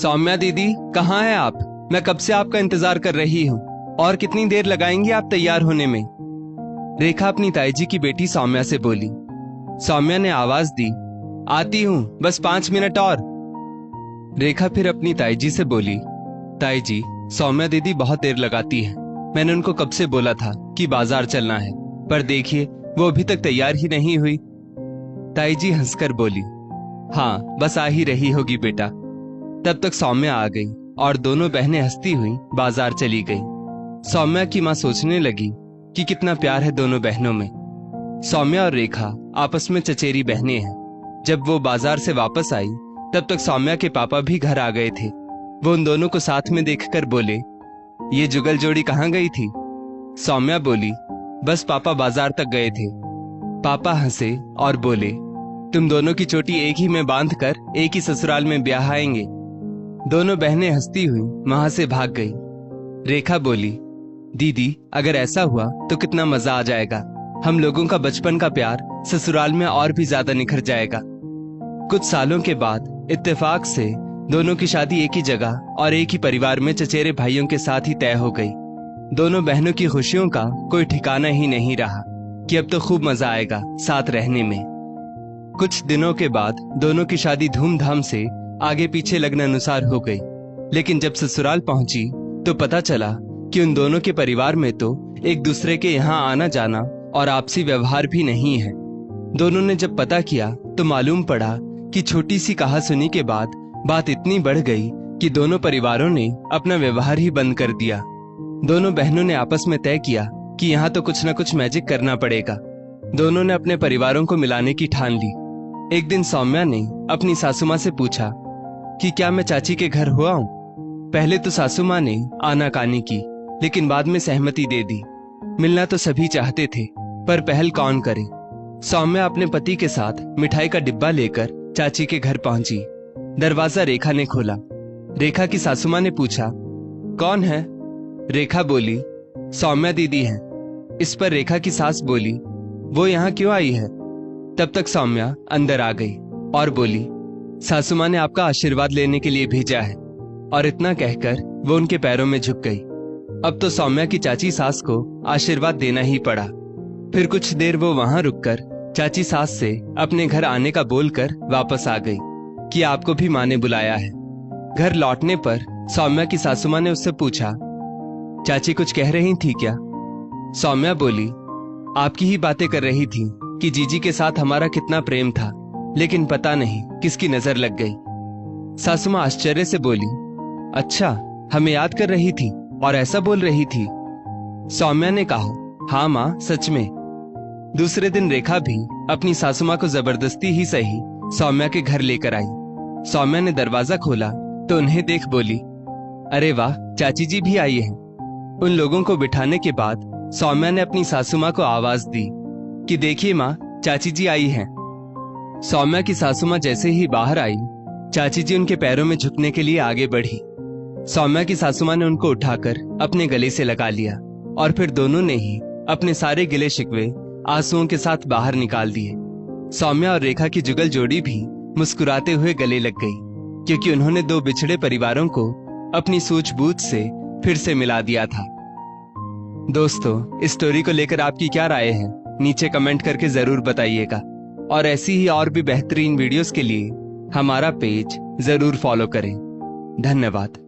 सौम्या दीदी, कहाँ हैं आप? मैं कब से आपका इंतजार कर रही हूँ। और कितनी देर लगाएंगी आप तैयार होने में? रेखा अपनी ताई जी की बेटी सौम्या से बोली। सौम्या ने आवाज दी, आती हूँ, बस 5 मिनट और। रेखा फिर अपनी ताई जी से बोली, ताई जी, सौम्या दीदी बहुत देर लगाती है। मैंने उनको कब से बोला था कि बाजार चलना है, पर देखिए वो अभी तक तैयार ही नहीं हुई। ताई जी हंसकर बोली, हाँ, बस आ ही रही होगी बेटा। तब तक सौम्या आ गई और दोनों बहनें हंसती हुई बाजार चली गई। सौम्या की माँ सोचने लगी कि कितना प्यार है दोनों बहनों में। सौम्या और रेखा आपस में चचेरी बहनें हैं। जब वो बाजार से वापस आई तब तक सौम्या के पापा भी घर आ गए थे। वो उन दोनों को साथ में देखकर बोले, ये जुगल जोड़ी कहाँ गई थी? सौम्या बोली, बस पापा बाजार तक गए थे। पापा हंसे और बोले, तुम दोनों की चोटी एक ही में बांधकर एक ही ससुराल में ब्याह आएंगे। दोनों बहनें हंसती हुई वहां से भाग गई। रेखा बोली, दीदी, अगर ऐसा हुआ तो कितना मजा आ जाएगा। हम लोगों का बचपन का प्यार ससुराल में और भी ज्यादा निखर जाएगा। कुछ सालों के बाद इत्तेफाक से दोनों की शादी एक ही जगह और एक ही परिवार में चचेरे भाइयों के साथ ही तय हो गई। दोनों बहनों की खुशियों का कोई ठिकाना ही नहीं रहा कि अब तो खूब मजा आएगा साथ रहने में। कुछ दिनों के बाद दोनों की शादी धूमधाम से आगे पीछे लगन अनुसार हो गई। लेकिन जब ससुराल पहुंची तो पता चला कि उन दोनों के परिवार में तो एक दूसरे के यहाँ आना जाना और आपसी व्यवहार भी नहीं है। दोनों ने जब पता किया तो मालूम पड़ा कि छोटी सी कहासुनी के बाद बात इतनी बढ़ गई कि दोनों परिवारों ने अपना व्यवहार ही बंद कर दिया। दोनों बहनों ने आपस में तय किया कि यहाँ तो कुछ न कुछ मैजिक करना पड़ेगा। दोनों ने अपने परिवारों को मिलाने की ठान ली। एक दिन सौम्या ने अपनी सासू माँ से पूछा कि क्या मैं चाची के घर हो आऊं? पहले तो सासू माँ ने आनाकानी की, लेकिन बाद में सहमति दे दी। मिलना तो सभी चाहते थे, पर पहल कौन करे? सौम्या अपने पति के साथ मिठाई का डिब्बा लेकर चाची के घर पहुंची। दरवाजा रेखा ने खोला। रेखा की सासू माँ ने पूछा, कौन है? रेखा बोली, सौम्या दीदी है। इस पर रेखा की सास बोली, वो यहाँ क्यों आई है? तब तक सौम्या अंदर आ गई और बोली, सासू माँ ने आपका आशीर्वाद लेने के लिए भेजा है। और इतना कहकर वो उनके पैरों में झुक गई। अब तो सौम्या की चाची सास को आशीर्वाद देना ही पड़ा। फिर कुछ देर वो वहां रुककर चाची सास से अपने घर आने का बोलकर वापस आ गई कि आपको भी माँ ने बुलाया है। घर लौटने पर सौम्या की सासू माँ ने उससे पूछा, चाची कुछ कह रही थी क्या? सौम्या बोली, आपकी ही बातें कर रही थी कि जीजी के साथ हमारा कितना प्रेम था, लेकिन पता नहीं किसकी नजर लग गई। सासू माँ आश्चर्य से बोली, अच्छा, हमें याद कर रही थी और ऐसा बोल रही थी? सौम्या ने कहा, हाँ माँ, सच में। दूसरे दिन रेखा भी अपनी सासू माँ को जबरदस्ती ही सही सौम्या के घर लेकर आई। सौम्या ने दरवाजा खोला तो उन्हें देख बोली, अरे वाह, चाची जी भी आई हैं। उन लोगों को बिठाने के बाद सौम्या ने अपनी सासू माँ को आवाज दी कि देखिए माँ, चाची जी आई हैं। सौम्या की सासू माँ जैसे ही बाहर आई, चाची जी उनके पैरों में झुकने के लिए आगे बढ़ी। सौम्या की सासू माँ ने उनको उठाकर अपने गले से लगा लिया और फिर दोनों ने ही अपने सारे गिले शिकवे आंसुओं के साथ बाहर निकाल दिए। सौम्या और रेखा की जुगल जोड़ी भी मुस्कुराते हुए गले लग गई, क्योंकि उन्होंने दो बिछड़े परिवारों को अपनी सूझबूझ से फिर से मिला दिया था। दोस्तों, इस स्टोरी को लेकर आपकी क्या राय है? नीचे कमेंट करके जरूर बताइएगा। और ऐसी ही और भी बेहतरीन वीडियोस के लिए हमारा पेज जरूर फॉलो करें। धन्यवाद।